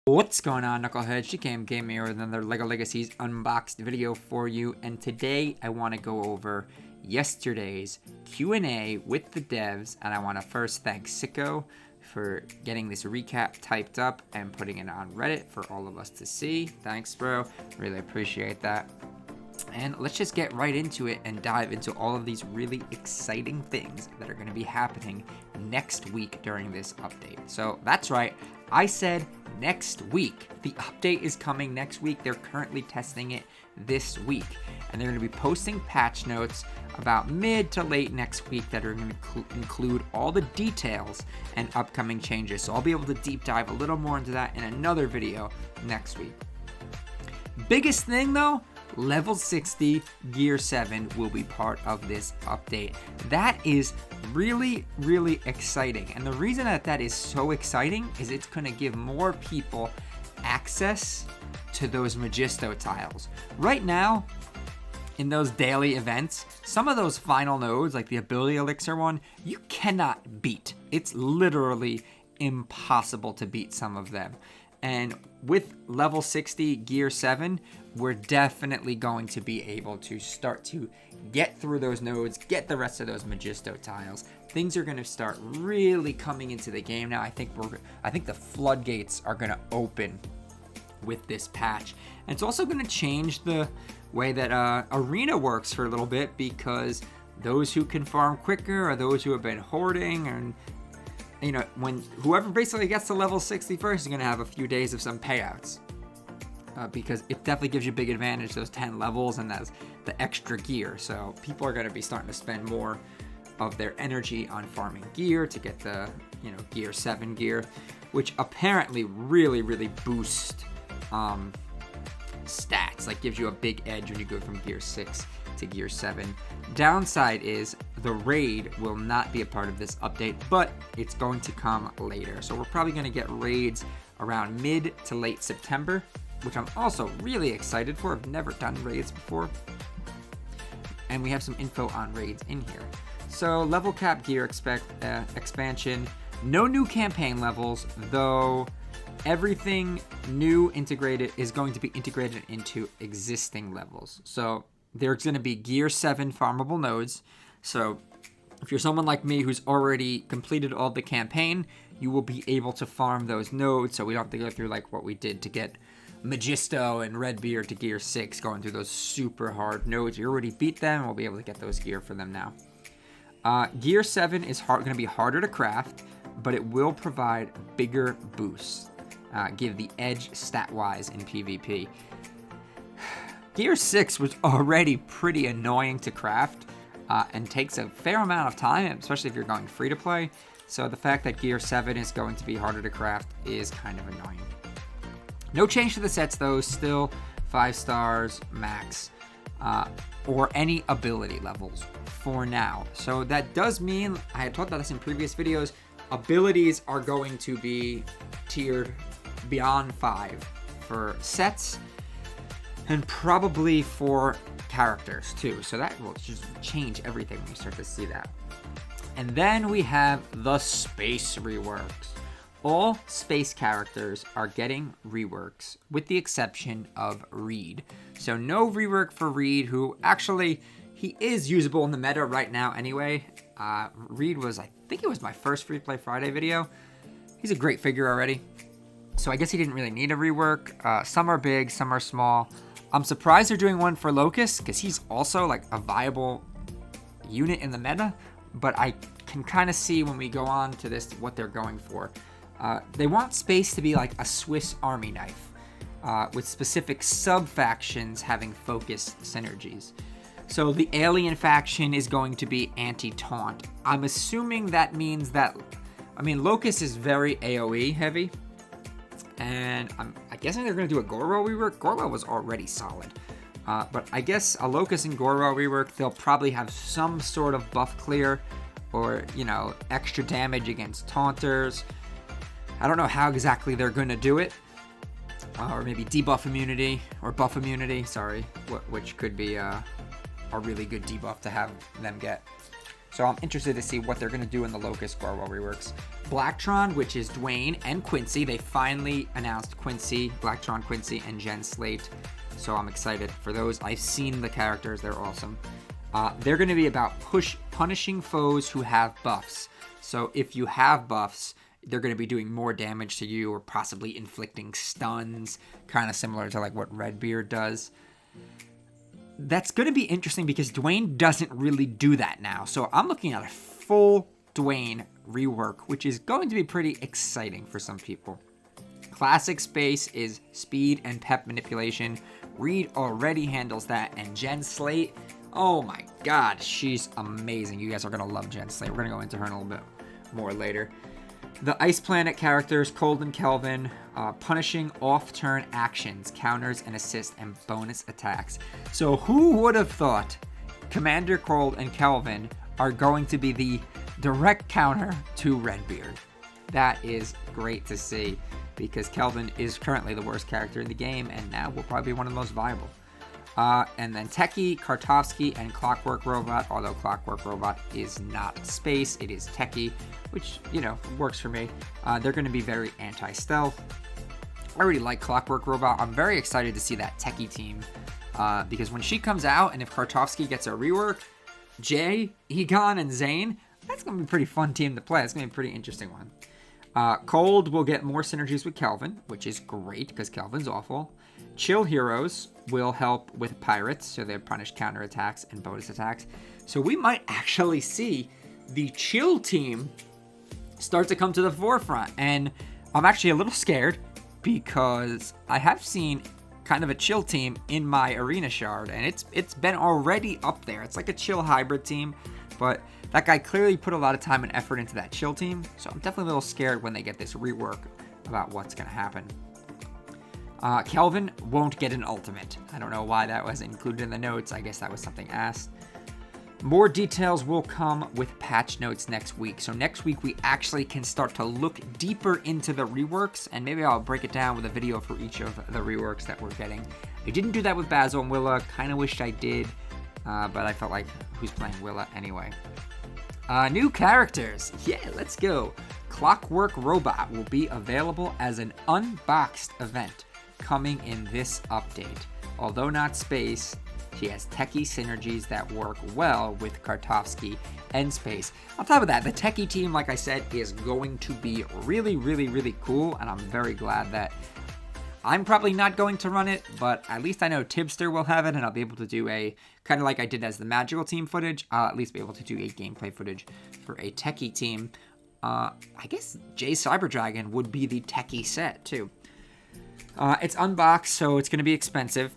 What's going on, Knuckleheads? GKM Gaming with another LEGO Legacies Unboxed video for you, and today I want to go over yesterday's Q&A with the devs, and I want to first thank Sicko for getting this recap typed up and putting it on Reddit for all of us to see. Thanks, bro. Really appreciate that. And let's just get right into it and dive into all of these really exciting things that are going to be happening next week during this update. So that's right, I said next week. The update is coming next week. They're currently testing it this week, and they're going to be posting patch notes about mid to late next week that are going to include all the details and upcoming changes. So I'll be able to deep dive a little more into that in another video next week. Biggest thing though, Level 60 Gear 7 will be part of this update. That is really, really exciting. And the reason that is so exciting is it's going to give more people access to those Magisto tiles. Right now, in those daily events, some of those final nodes, like the Ability Elixir one, you cannot beat. It's literally impossible to beat some of them. And with level 60 Gear 7, we're definitely going to be able to start to get through those nodes, get the rest of those Magisto tiles. Things are going to start really coming into the game now. I think the floodgates are going to open with this patch. And it's also going to change the way that Arena works for a little bit, because those who can farm quicker are those who have been hoarding, and you know, when whoever basically gets to level 60 first is going to have a few days of some payouts. Because it definitely gives you a big advantage, those 10 levels and that's the extra gear. So people are going to be starting to spend more of their energy on farming gear to get the, Gear 7 gear, which apparently really, really boosts stats, like gives you a big edge when you go from Gear 6 to Gear 7. Downside is the raid will not be a part of this update, but it's going to come later. So we're probably going to get raids around mid to late September, which I'm also really excited for. I've never done raids before. And we have some info on raids in here. So level cap gear expansion, no new campaign levels, though everything new integrated is going to be integrated into existing levels. So there's going to be Gear 7 farmable nodes. So if you're someone like me who's already completed all the campaign, you will be able to farm those nodes. So we don't have to go through like what we did to get Magisto and Redbeard to Gear 6, going through those super hard nodes. You already beat them, and we'll be able to get those gear for them now. Gear 7 is going to be harder to craft, but it will provide bigger boosts. Give the edge stat-wise in PvP. Gear 6 was already pretty annoying to craft and takes a fair amount of time, especially if you're going free-to-play. So the fact that Gear 7 is going to be harder to craft is kind of annoying. No change to the sets though, still 5 stars max, or any ability levels for now. So that does mean, I had talked about this in previous videos, abilities are going to be tiered beyond 5 for sets, and probably for characters too. So that will just change everything when you start to see that. And then we have the space reworks. All space characters are getting reworks, with the exception of Reed. So no rework for Reed, who actually, he is usable in the meta right now anyway. Reed was, I think it was my first Free Play Friday video. He's a great figure already. So I guess he didn't really need a rework. Some are big, some are small. I'm surprised they're doing one for Locust, because he's also like a viable unit in the meta. But I can kind of see when we go on to this what they're going for. They want space to be like a Swiss Army knife, with specific sub-factions having focused synergies. So the alien faction is going to be anti-taunt. I'm assuming that means that, Locust is very AoE heavy, and I'm guessing they're going to do a Goro rework. Goro was already solid, but I guess a Locust and Goro rework, they'll probably have some sort of buff clear, or, extra damage against taunters. I don't know how exactly they're going to do it, or maybe debuff immunity, or buff immunity, sorry, which could be a really good debuff to have them get. So I'm interested to see what they're going to do in the Locust Gorwell reworks. Blacktron, which is Dwayne and Quincy. They finally announced Quincy, Blacktron Quincy, and Jen Slate. So I'm excited for those. I've seen the characters. They're awesome. They're going to be about punishing foes who have buffs. So if you have buffs, they're going to be doing more damage to you or possibly inflicting stuns, kind of similar to like what Redbeard does. That's going to be interesting because Dwayne doesn't really do that now. So I'm looking at a full Dwayne rework, which is going to be pretty exciting for some people. Classic Space is speed and pep manipulation. Reed already handles that. And Jen Slate, oh my god, she's amazing. You guys are going to love Jen Slate. We're going to go into her in a little bit more later. The Ice Planet characters, Cold and Kelvin, punishing off-turn actions, counters and assists, and bonus attacks. So who would have thought Commander Cold and Kelvin are going to be the direct counter to Redbeard? That is great to see because Kelvin is currently the worst character in the game and now will probably be one of the most viable. And then Techie, Kartovsky, and Clockwork Robot, although Clockwork Robot is not space, it is Techie, which, you know, works for me. They're going to be very anti-stealth. I already like Clockwork Robot. I'm very excited to see that Techie team because when she comes out and if Kartovsky gets a rework, Jay, Egon, and Zane, that's going to be a pretty fun team to play. It's going to be a pretty interesting one. Cold will get more synergies with Kelvin, which is great because Kelvin's awful. Chill Heroes will help with Pirates, so they punish counterattacks and bonus attacks. So we might actually see the Chill team start to come to the forefront. And I'm actually a little scared because I have seen kind of a Chill team in my Arena Shard, and it's been already up there. It's like a Chill hybrid team, but that guy clearly put a lot of time and effort into that Chill team. So I'm definitely a little scared when they get this rework about what's going to happen. Kelvin won't get an ultimate. I don't know why that was included in the notes. I guess that was something asked. More details will come with patch notes next week. So next week we actually can start to look deeper into the reworks, and maybe I'll break it down with a video for each of the reworks that we're getting. I didn't do that with Basil and Willa. Kind of wished I did, but I felt like who's playing Willa anyway. New characters. Yeah, let's go. Clockwork Robot will be available as an Unboxed event coming in this update. Although not space, she has techie synergies that work well with Kartovsky and space. On top of that, the techie team, like I said, is going to be really, really, really cool, and I'm very glad that I'm probably not going to run it, but at least I know Tibster will have it, and I'll be able to do a, kind of like I did as the Magical Team footage, I'll at least be able to do a gameplay footage for a techie team. I guess Jay Cyberdragon would be the techie set, too. It's unboxed, so it's going to be expensive.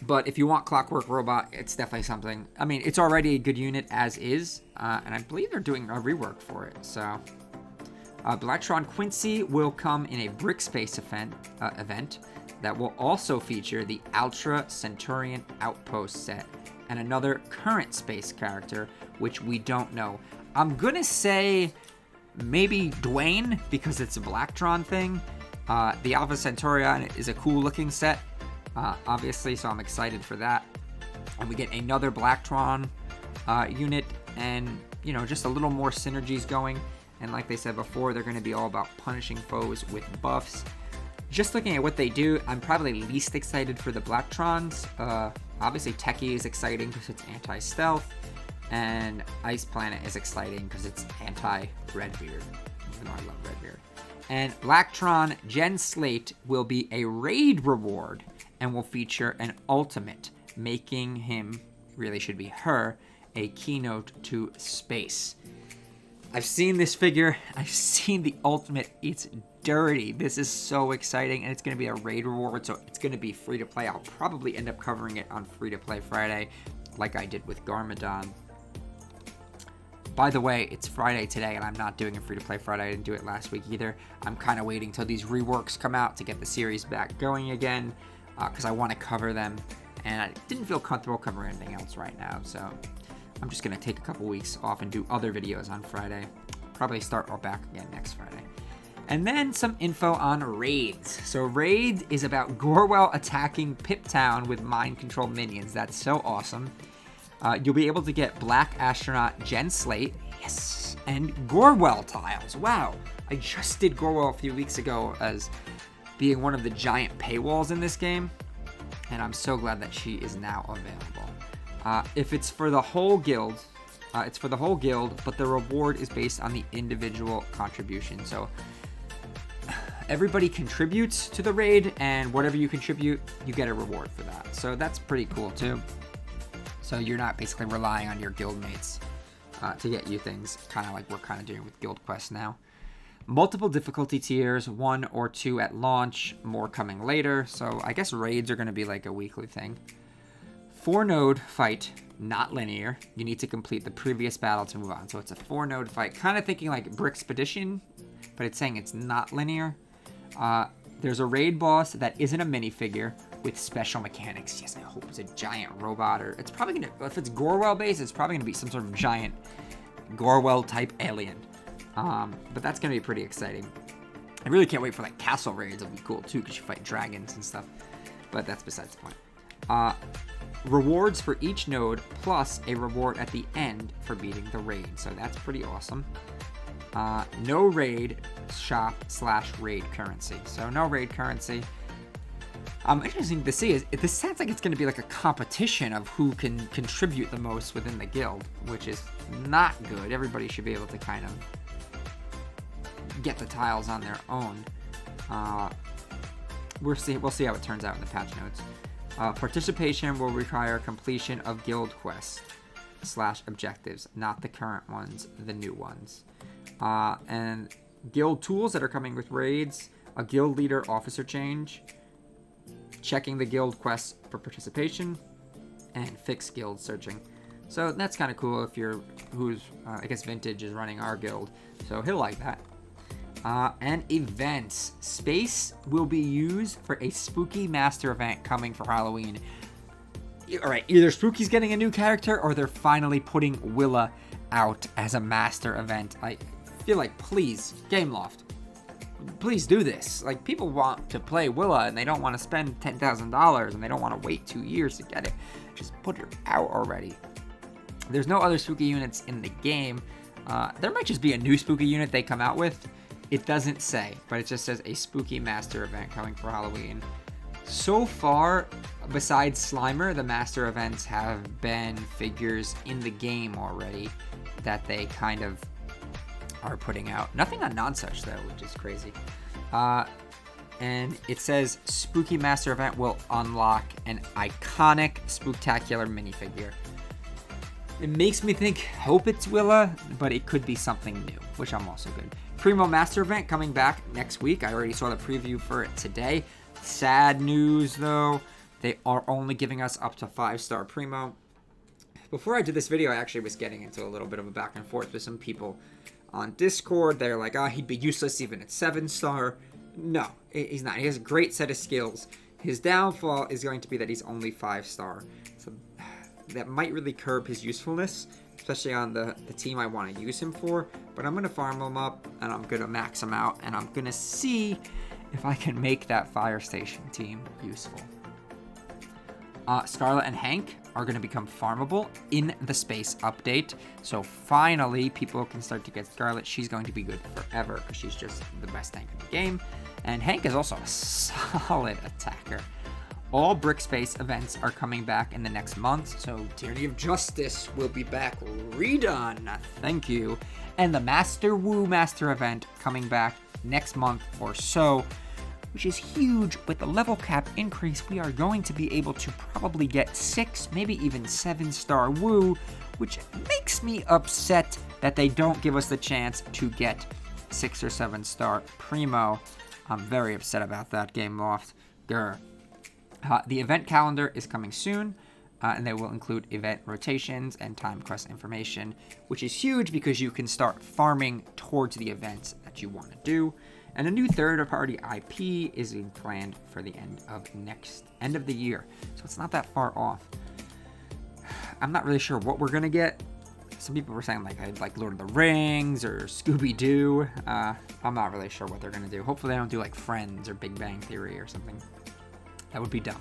But if you want Clockwork Robot, it's definitely something. I mean, it's already a good unit as is. And I believe they're doing a rework for it. So, Blacktron Quincy will come in a Brick Space event that will also feature the Ultra Centurion Outpost set and another current space character, which we don't know. I'm going to say maybe Dwayne, because it's a Blacktron thing. The Alpha Centurion is a cool looking set, obviously, so I'm excited for that. And we get another Blacktron unit and, you know, just a little more synergies going. And like they said before, they're going to be all about punishing foes with buffs. Just looking at what they do, I'm probably least excited for the Blacktrons. Obviously, Techie is exciting because it's anti-stealth. And Ice Planet is exciting because it's anti-Redbeard, even though I love Redbeard. And Blacktron Jen Slate will be a raid reward and will feature an ultimate, making him, really should be her, a keynote to space. I've seen this figure. I've seen the ultimate. It's dirty. This is so exciting, and it's going to be a raid reward, so it's going to be free to play. I'll probably end up covering it on Free to Play Friday, like I did with Garmadon. By the way, it's Friday today, and I'm not doing a free-to-play Friday. I didn't do it last week either. I'm kind of waiting till these reworks come out to get the series back going again, because I want to cover them, and I didn't feel comfortable covering anything else right now, so I'm just going to take a couple weeks off and do other videos on Friday. Probably start back again next Friday. And then some info on raids. So raid is about Gorwell attacking Pip Town with mind control minions. That's so awesome. You'll be able to get Black Astronaut Jen Slate, yes, and Gorwell tiles. Wow, I just did Gorwell a few weeks ago as being one of the giant paywalls in this game, and I'm so glad that she is now available. If it's for the whole guild, it's for the whole guild, but the reward is based on the individual contribution. So everybody contributes to the raid, and whatever you contribute, you get a reward for that. So that's pretty cool too. So you're not basically relying on your guild mates to get you things, kind of like we're kind of doing with Guild Quest now. Multiple difficulty tiers, 1 or 2 at launch, more coming later. So I guess raids are going to be like a weekly thing. 4-node fight, not linear. You need to complete the previous battle to move on. So it's a 4-node fight, kind of thinking like Brickspedition, but it's saying it's not linear. There's a raid boss that isn't a minifigure with special mechanics. Yes, I hope it's a giant robot, or it's probably gonna, if it's Gorwell based, it's probably gonna be some sort of giant Gorwell type alien. But that's gonna be pretty exciting. I really can't wait for like castle raids. It'll be cool too, because you fight dragons and stuff. But that's besides the point. Rewards for each node, plus a reward at the end for beating the raid. So that's pretty awesome. No raid shop / raid currency. So no raid currency. Interesting to see is this sounds like it's going to be like a competition of who can contribute the most within the guild, which is not good. Everybody should be able to kind of get the tiles on their own. We'll see how it turns out in the patch notes. Participation will require completion of guild quests / objectives, not the current ones, the new ones. And guild tools that are coming with raids, a guild leader officer change, checking the guild quests for participation, and fixed guild searching. So that's kind of cool if you're, I guess Vintage is running our guild, so he'll like that. And events. Space will be used for a Spooky Master event coming for Halloween. Alright, either Spooky's getting a new character, or they're finally putting Willa out as a Master event. I feel like, please, Gameloft, please do this. Like, people want to play Willa, and they don't want to spend $10,000, and they don't want to wait 2 years to get it. Just put her out already. There's no other Spooky units in the game. There might just be a new Spooky unit they come out with. It doesn't say, but it just says a Spooky Master event coming for Halloween. So far, besides Slimer, the Master events have been figures in the game already that they kind of are putting out. Nothing on Non-Such though, which is crazy. And it says Spooky Master event will unlock an iconic Spooktacular minifigure. It makes me hope it's Willa, but it could be something new, which I'm also good. Primo Master event coming back next week. I already saw the preview for it today. Sad news though, they are only giving us up to 5-star Primo. Before I did this video, I actually was getting into a little bit of a back and forth with some people on Discord. They're like, he'd be useless even at 7-star. No, he's not. He has a great set of skills. His downfall is going to be that he's only 5-star. So that might really curb his usefulness, especially on the team I want to use him for. But I'm going to farm him up, and I'm going to max him out, and I'm going to see if I can make that Fire Station team useful. Scarlet and Hank are going to become farmable in the space update. So finally, people can start to get Scarlet. She's going to be good forever because she's just the best tank in the game. And Hank is also a solid attacker. All Brickspace events are coming back in the next month. So Tyranny of Justice will be back redone. Thank you. And the Master Wu Master event coming back next month or so, which is huge. With the level cap increase, we are going to be able to probably get 6, maybe even 7-star Wu, which makes me upset that they don't give us the chance to get 6 or 7-star Primo. I'm very upset about that, Gameloft. Grr. The event calendar is coming soon, and they will include event rotations and time quest information, which is huge because you can start farming towards the events that you want to do. And a new third-party IP is being planned for the end of the year, so it's not that far off. I'm not really sure what we're gonna get. Some people were saying I'd like Lord of the Rings or Scooby-Doo. I'm not really sure what they're gonna do. Hopefully they don't do like Friends or Big Bang Theory or something. That would be dumb.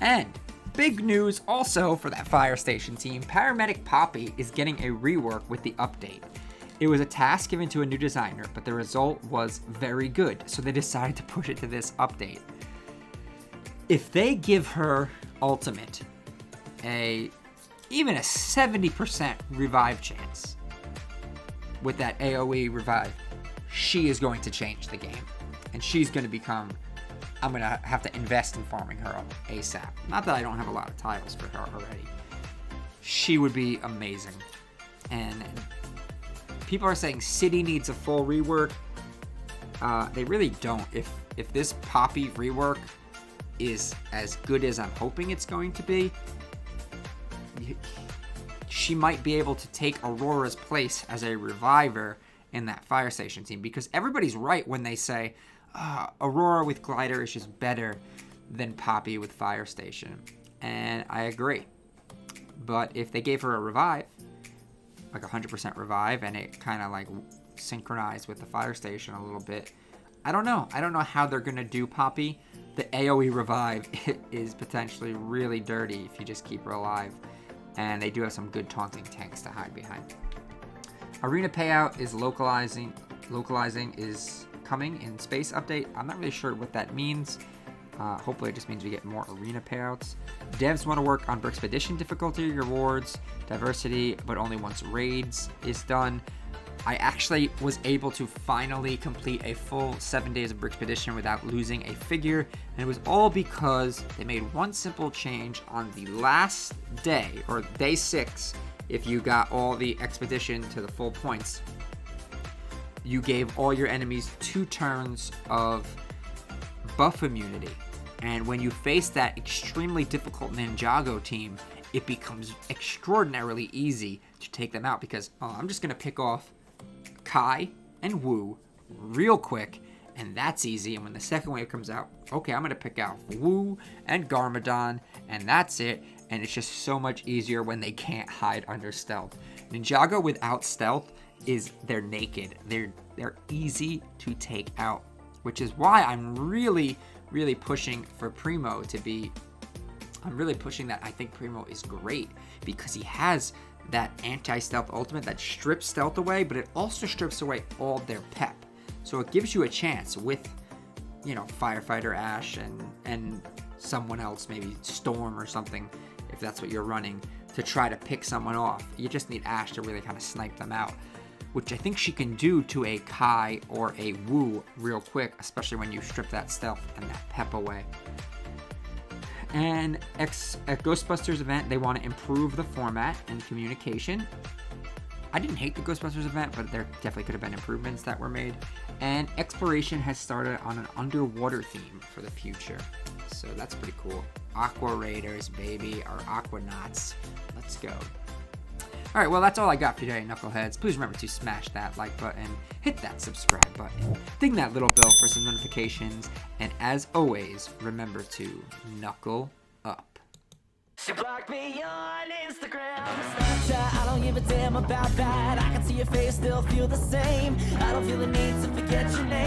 And big news also for that fire station team. Paramedic Poppy is getting a rework with the update. It was a task given to a new designer, but the result was very good, so they decided to push it to this update. If they give her ultimate even a 70% revive chance with that AoE revive, she is going to change the game. And she's going to become, I'm going to have to invest in farming her up ASAP. Not that I don't have a lot of tiles for her already. She would be amazing. And people are saying City needs a full rework. They really don't. If this Poppy rework is as good as I'm hoping it's going to be, she might be able to take Aurora's place as a reviver in that fire station team, because everybody's right when they say Aurora with glider is just better than Poppy with fire station, and I agree. But if they gave her a revive, like 100% revive, and it kind of like synchronized with the fire station a little bit, I don't know how they're gonna do Poppy. The AoE revive is potentially really dirty if you just keep her alive. And they do have some good taunting tanks to hide behind. Arena payout is localizing is coming in space update. I'm not really sure what that means. Hopefully it just means we get more arena payouts. Devs want to work on Brickspedition difficulty rewards, diversity, but only once raids is done. I actually was able to finally complete a full 7 days of Brickspedition without losing a figure, and it was all because they made one simple change on the last day, or day 6. If you got all the expedition to the full points, you gave all your enemies 2 turns of buff immunity, and when you face that extremely difficult Ninjago team, it becomes extraordinarily easy to take them out, because I'm just gonna pick off Kai and Wu real quick, and that's easy. And when the second wave comes out, okay, I'm gonna pick out Wu and Garmadon, and that's it. And it's just so much easier when they can't hide under stealth. Ninjago without stealth they're naked. They're easy to take out, which is why I'm really pushing for Primo to be. I'm really pushing that. I think Primo is great because he has that anti-stealth ultimate that strips stealth away, but it also strips away all their pep. So it gives you a chance with, Firefighter Ash and someone else, maybe Storm or something, if that's what you're running, to try to pick someone off. You just need Ash to really kind of snipe them out, which I think she can do to a Kai or a Wu real quick, especially when you strip that stealth and that pep away. And at Ghostbusters event, they want to improve the format and communication. I didn't hate the Ghostbusters event, but there definitely could have been improvements that were made. And exploration has started on an underwater theme for the future. So that's pretty cool. Aqua Raiders, baby, or Aquanauts. Let's go. All right, well, that's all I got for today, Knuckleheads. Please remember to smash that like button, hit that subscribe button, ding that little bell for some notifications, and as always, remember to knuckle up. She blocked me on Instagram, Snapchat, I don't give a damn about that. I can see your face, still feel the same. I don't feel the need to forget your name.